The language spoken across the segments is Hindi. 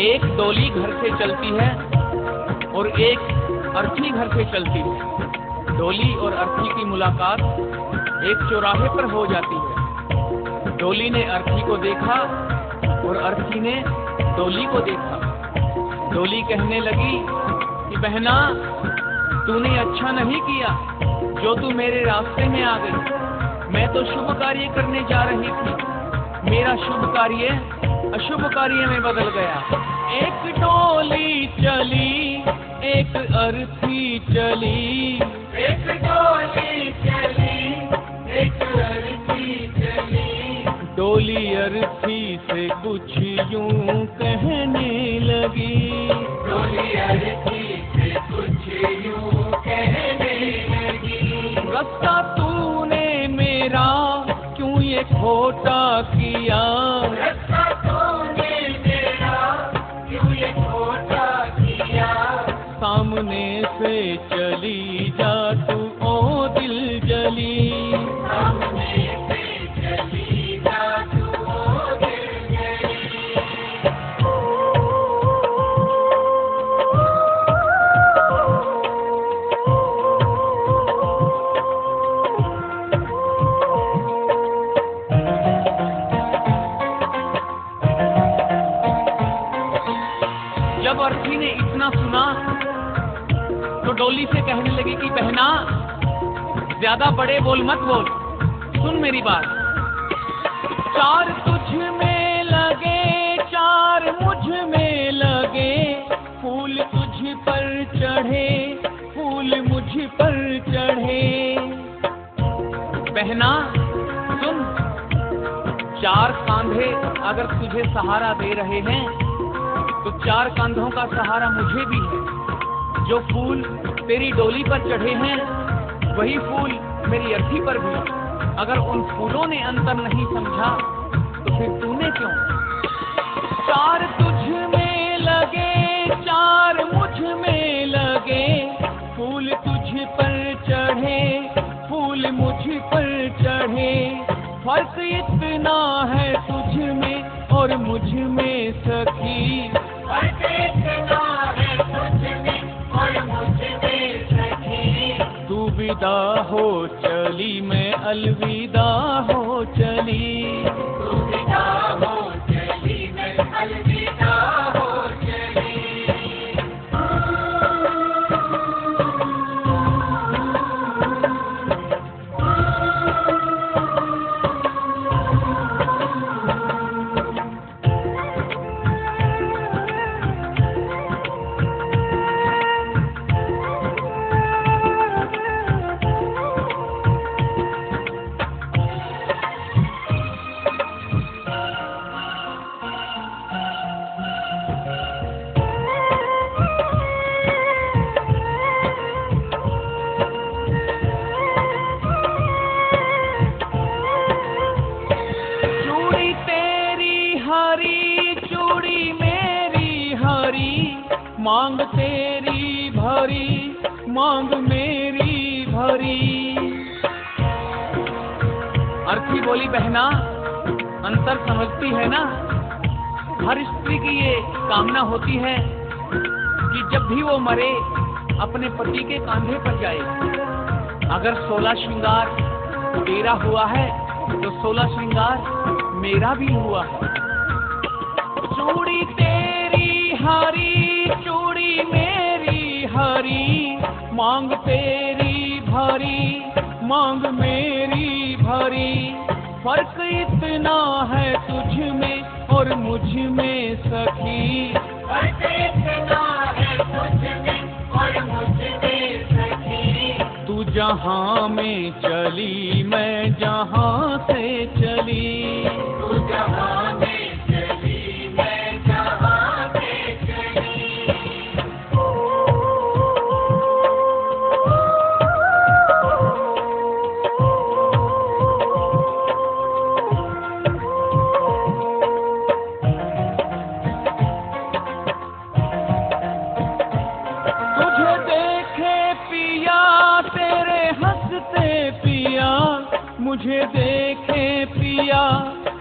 एक डोली घर से चलती है और एक अर्थी घर से चलती है। डोली और अर्थी की मुलाकात एक चौराहे पर हो जाती है। डोली ने अर्थी को देखा और अर्थी ने डोली को देखा। डोली कहने लगी कि बहना, तूने अच्छा नहीं किया जो तू मेरे रास्ते में आ गई। मैं तो शुभ कार्य करने जा रही थी, मेरा शुभ कार्य अशुभ कार्य में बदल गया। एक डोली चली, एक अर्थी चली, एक डोली चली, एक अर्थी चली। डोली अर्थी से कुछ यूं कहने लगी। डोली अर्थी से कुछ यूं कहने लगी। रास्ता तूने मेरा क्यों ये खोटा किया। रास्ता तूने मेरा क्यों ये खोटा किया। सामने से चली जा तू ओ दिल जली। सामने से चली जा तू ओ दिल जली। जब अर्थी ने इतना सुना तो डोली से कहने लगी कि बहना, ज्यादा बड़े बोल मत बोल, सुन मेरी बात। चार तुझ में लगे, चार मुझ में लगे, फूल तुझ पर चढ़े, फूल मुझ पर चढ़े। बहना सुन, चार कांधे अगर तुझे सहारा दे रहे हैं तो चार कांधों का सहारा मुझे भी है। जो फूल तेरी डोली पर चढ़े हैं वही फूल मेरी अर्थी पर भी। अगर उन फूलों ने अंतर नहीं समझा तो फिर तूने क्यों। चार तुझ में लगे, चार मुझ में लगे, फूल तुझ पर चढ़े, फूल मुझ पर चढ़े। फर्क इतना है तुझ में और मुझ में सखी। फर्क इतना है तुझ में और मुझ में सखी। तू विदा हो चली, मैं अलविदा हो चली। तू विदा हो चली, मैं अलविदा हो चली। मांग तेरी भरी, मांग मेरी भरी। अर्थी बोली, बहना अंतर समझती है ना। हर स्त्री की ये कामना होती है कि जब भी वो मरे अपने पति के कांधे पर जाए। अगर 16 श्रृंगार तेरा हुआ है तो 16 श्रृंगार मेरा भी हुआ है। चूड़ी तेरी हरी, चूड़ी मेरी हरी, मांग तेरी भरी, मांग मेरी भरी। फर्क इतना है तुझ में और मुझ में सखी। फर्क इतना है तुझ में और मुझ में सखी। तू जहाँ में चली, मैं जहाँ से चली। तू जहाँ में चली, मैं जहाँ से चली। तुझे देखे पिया तेरे हंसते पिया, मुझे देखे पिया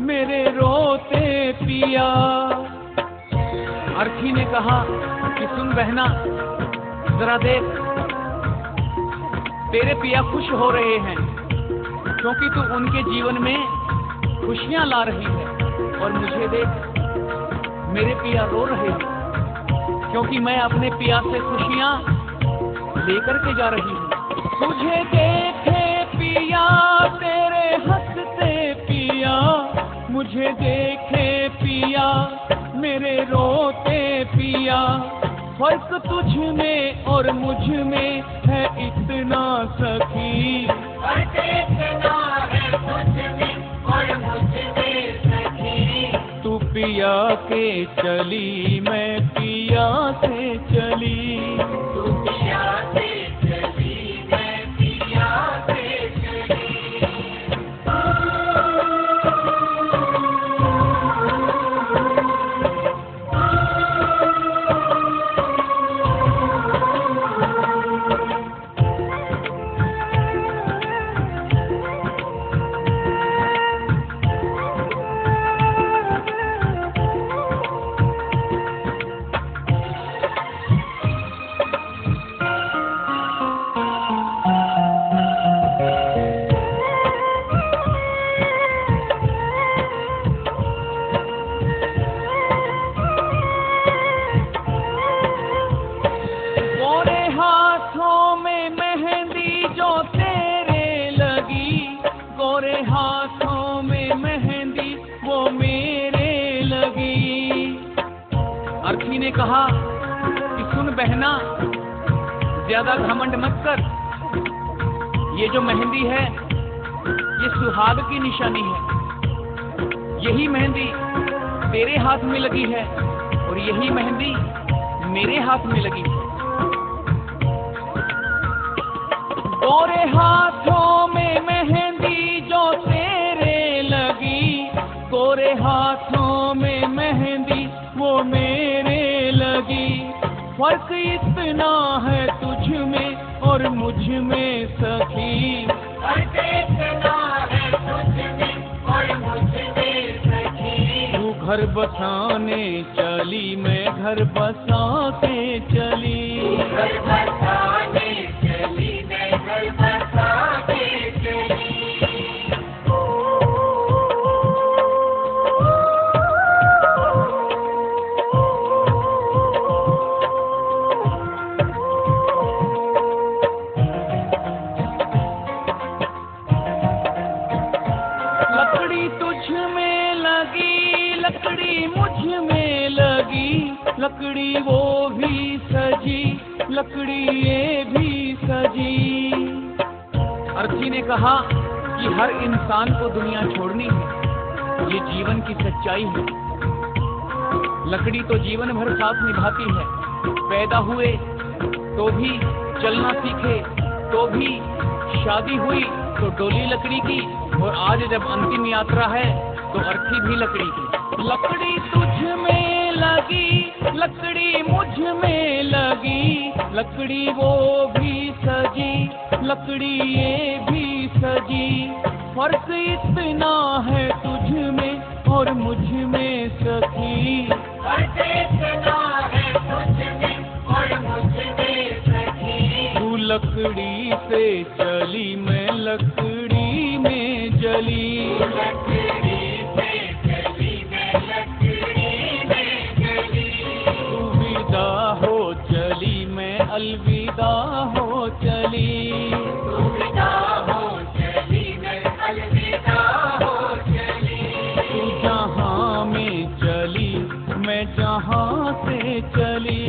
मेरे रोते पिया। अर्थी ने कहा कि सुन बहना, जरा देख, तेरे पिया खुश हो रहे हैं क्योंकि तू उनके जीवन में खुशियां ला रही है, और मुझे देख, मेरे पिया रो रहे हैं क्योंकि मैं अपने पिया से खुशियां लेकर के जा रही हूँ। तुझे देखे पिया तेरे हंसते पिया, मुझे देखे पिया मेरे रोते पिया, फर्क तुझ में और मुझ में है इतना सखी, फर्क इतना है तुझ में और मुझ में सखी। तू पिया के चली मैं पिया से चली, तू पिया से चली मैं पिया से चली। अर्थी ने कहा कि सुन बहना, ज्यादा घमंड मत कर, ये जो मेहंदी है ये सुहाग की निशानी है, यही मेहंदी तेरे हाथ में लगी है और यही मेहंदी मेरे हाथ में लगी है। गोरे हाथों में मेहंदी जो तेरे लगी, गोरे हाथों में मेहंदी वो मेरे लगी, फर्क इतना है तुझ में और मुझ में सखी, फर्क इतना है तुझ में और मुझ में सखी। तू घर बसाने चली मैं घर बसाते चली, घर बसाने चली मैं घर बसाते चली। लकड़ी तुझ में लगी, लकड़ी मुझ में लगी, लकड़ी वो भी सजी, लकड़ी ये भी सजी। अर्थी ने कहा कि हर इंसान को दुनिया छोड़नी है, ये जीवन की सच्चाई है। लकड़ी तो जीवन भर साथ निभाती है, पैदा हुए तो भी, चलना सीखे तो भी, शादी हुई तो डोली लकड़ी की, और आज जब अंतिम यात्रा है तो अर्थी भी लकड़ी की। लकड़ी तुझ में लगी, लकड़ी मुझ में लगी, लकड़ी वो भी सजी, लकड़ी ये भी सजी, फर्क इतना है तुझ में और मुझ में सखी, फर्क इतना है तुझ में और मुझ में सखी। तू लकड़ी से चली मैं लकड़ी में जली, लकड़ी से चली मैं लकड़ी में जली। तू विदा हो चली मैं अलविदा हो चली, तू विदा हो चली मैं अलविदा हो चली। तू जहाँ में चली मैं जहाँ से चली,